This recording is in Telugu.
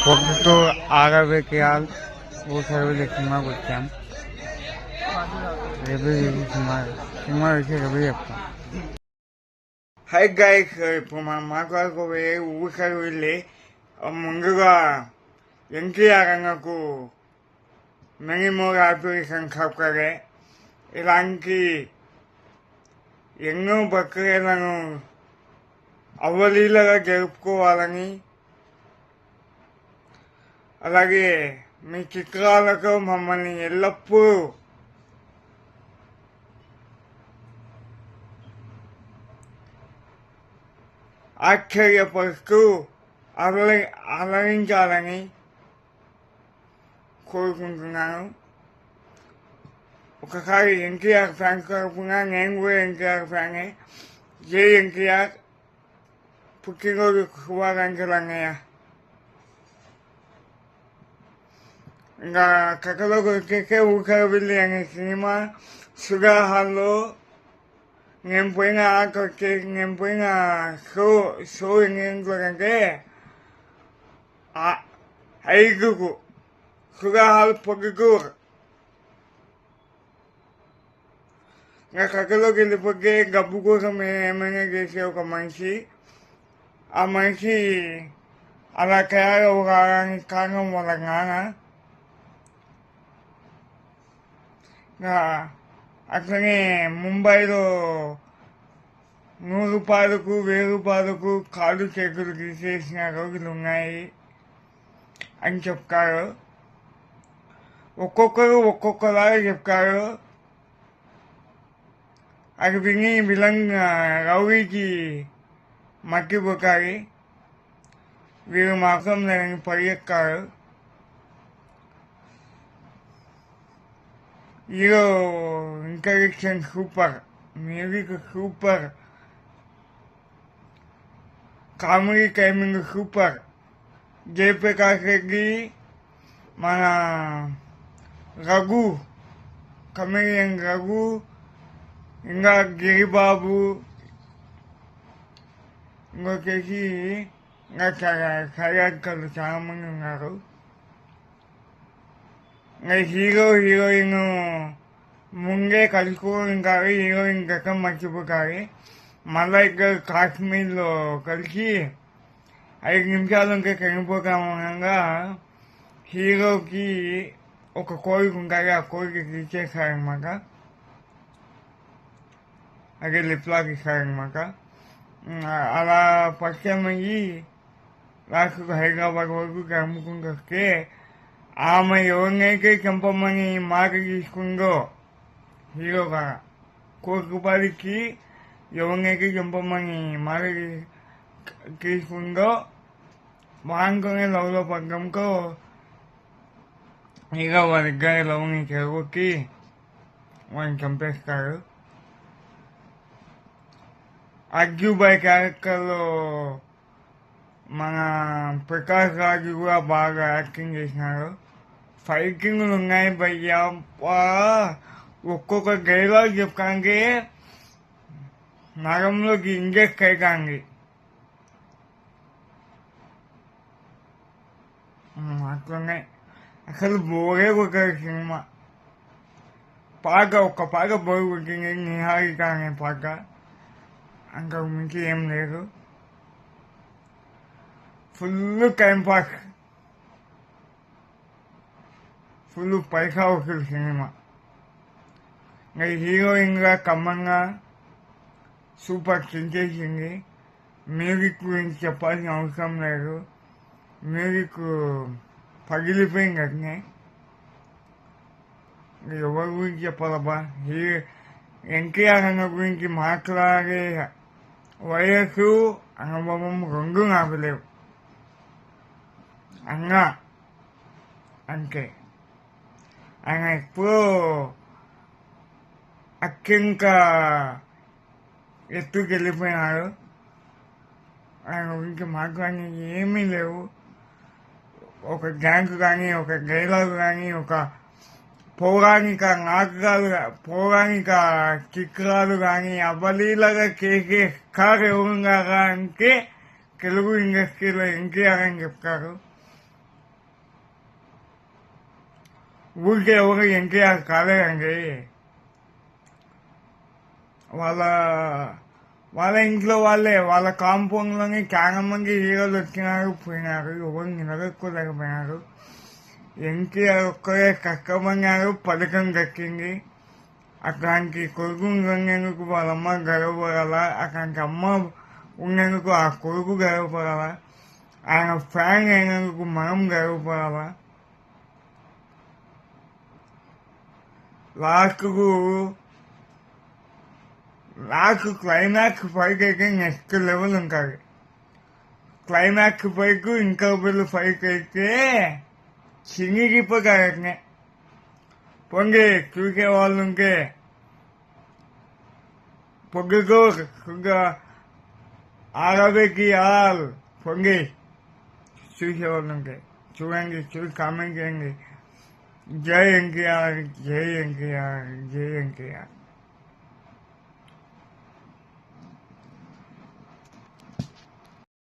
ఒకటితో ఆగబెట్టాలి ఊసరి సినిమాకి వచ్చాం. రేపు సినిమా వచ్చి రేపు చెప్తాం. హై గైస్, ఇప్పుడు మనం మాట్లాడుకోబోయే ఊసరి వెళ్ళి ముందుగా ఎన్టీఆర్ రంగకు మెనీ మోర్ అప్లికేషన్ సౌకర్య ఇలాంటి ఎన్నో ప్రక్రియలను అవలీలగా జరుపుకోవాలని, అలాగే మీ చిత్రాలతో మమ్మల్ని ఎల్లప్పుడూ ఆశ్చర్యపరుస్తూ అలరించాలని కోరుకుంటున్నాను. ఒకసారి ఎన్టీఆర్ ఫ్యాన్స్ తరఫున నేను కూడా ఎన్టీఆర్ ఫ్యానే. జై ఎన్టీఆర్, పుట్టినరోజు శుభాకాంక్షలు అన్నయ్య. ఇంకా కథలోకి వచ్చేస్తే ఊసరవిల్లి అనే సినిమా సుగా హాల్లో నేను పోయిన షో ఎన్ని గంటలకంటే 5కు సుగా హాల్ పొద్దుటూరు. ఇంకా కథలోకి వెళ్ళిపోతే డబ్బు కోసం ఏమైనా చేసే ఒక మనిషి, ఆ మనిషి అలా తయారవడానికి కారణం వాళ్ళ నాన్న. అట్లనే ముంబైలో 100 రూపాయలకు 1000 రూపాయలకు కాళ్ళు చేతులు తీసేసిన రోజులు ఉన్నాయి అని చెప్తారు. ఒక్కొక్కరు ఒక్కొక్కలాగా చెప్తారు. అది విని విలన్ రౌడీకి మట్టిపోతారు. వీరు మాత్రం దాన్ని పరిగెత్తారు. Hero interaction super, music super, comedy timing super. Jayaprakash Reddy, మన రఘు, కమెడియన్ రఘు, ఇంకా గిరిబాబు, ఇంకొచ్చేసి ఇంకా కళాకారులు చాలా మంది ఉన్నారు. హీరోయిన్ ముందే కలుసుకోవడం కాదు, హీరోయిన్ గతం మర్చిపోతారు. మళ్ళా ఇక్కడ కాశ్మీర్లో కలిసి 5 నిమిషాలు ఇంకా చనిపోతామనగా హీరోకి ఒక కోరిక ఉంటుంది, ఆ కోరిక తీర్చేస్తారనమాట. అదే లిప్లాక్ ఇస్తారనమాట. అలా పరిచయం అయ్యి లాస్ట్కు హైదరాబాద్ వరకు అమ్ముకుంటూ వస్తే ఆమె ఎవరినైతే చంపమని మాట తీసుకుందో హీరోగా, ₹1,00,00,000 ఎవరినైతే చంపమని మాట తీసుకుందో వాంతోనే లవ్లో పడ్డంతో హీరో వాళ్ళిద్దరి లవ్ని చెరగొట్టి వాళ్ళని చంపేస్తారు. అర్జుబాయ్ క్యారెక్టర్లో మన ప్రకాష్ రాజు కూడా బాగా యాక్టింగ్ చేసినారు. ఫైటింగ్లు ఉన్నాయి భయ్యా, ఒక్కొక్క డైలాగ్ చెప్పడానికి నరంలోకి ఇంజెక్ట్ అవుతుంది. అట్లనే అసలు బోరే కొట్టారు సినిమా. ఒక్క పాట బోరు కొట్టింది, నిహారిక అనే పాట. అంతకు మించి ఏం లేదు. ఫుల్ టైంపాస్, ఫుల్ పైసా వస్తుంది సినిమా. హీరోయిన్గా కమ్మంగా సూపర్ చించేసింది. మ్యూజిక్ గురించి చెప్పాల్సిన అవసరం లేదు, మ్యూజిక్ పగిలిపోయింది అట్నే. ఎవరి గురించి చెప్పాలబ్బా, ఎన్టీఆర్ అన్న గురించి మాట్లాడే వయస్సు అనుభవం రెండు నాకు లేవు. అన్న అంటే ఆయన ఎప్పుడో అత్యంత ఎత్తుకు వెళ్ళిపోయినాడు. ఆయన గురించి మాట్లాడేది ఏమీ లేవు. ఒక డ్యాన్స్ కానీ, ఒక డైలాగ్ కానీ, ఒక పౌరాణిక నాటకాలు, పౌరాణిక చిత్రాలు కానీ అవలీలగా చేసే ఎవరుగా అంటే తెలుగు ఇండస్ట్రీలో ఎన్టీఆర్ అని చెప్తారు. ఊరికే ఎవరు ఎన్టీఆర్ కాలేదండి. వాళ్ళ ఇంట్లో వాళ్ళే, వాళ్ళ కాంపౌండ్లోని చాలా మంది హీరోలు వచ్చినారు పోయినారు, ఎవరు నిలదొక్కులేకపోయినారు. ఎన్టీఆర్ ఒక్కరే కష్టపడినారు, పథకం దక్కింది. అట్లాంటి కొడుకు ఉన్నందుకు వాళ్ళమ్మ గర్వపడాల, అట్లాంటి అమ్మ ఉన్నందుకు ఆ కొడుకు గర్వపడాల, ఆయన ఫ్యాన్ అయినందుకు మనం గర్వపడాల. లాస్ట్ క్లైమాక్స్ ఫైట్ అయితే నెక్స్ట్ లెవెల్ ఉంటుంది. క్లైమాక్స్ ఫైట్ ఇంకా పెళ్ళి ఫైట్ అయితే చినిగిపోతారట్నే. పొంగి చూసే వాళ్ళు ఉంటే పొంగితో ఆడబెట్టి పొంగి చూసేవాళ్ళు ఉంటే చూడండి, చూసి కామెంట్ చేయండి. జై ఎన్టీఆర్, జై ఎన్టీఆర్, జై ఎన్టీఆర్.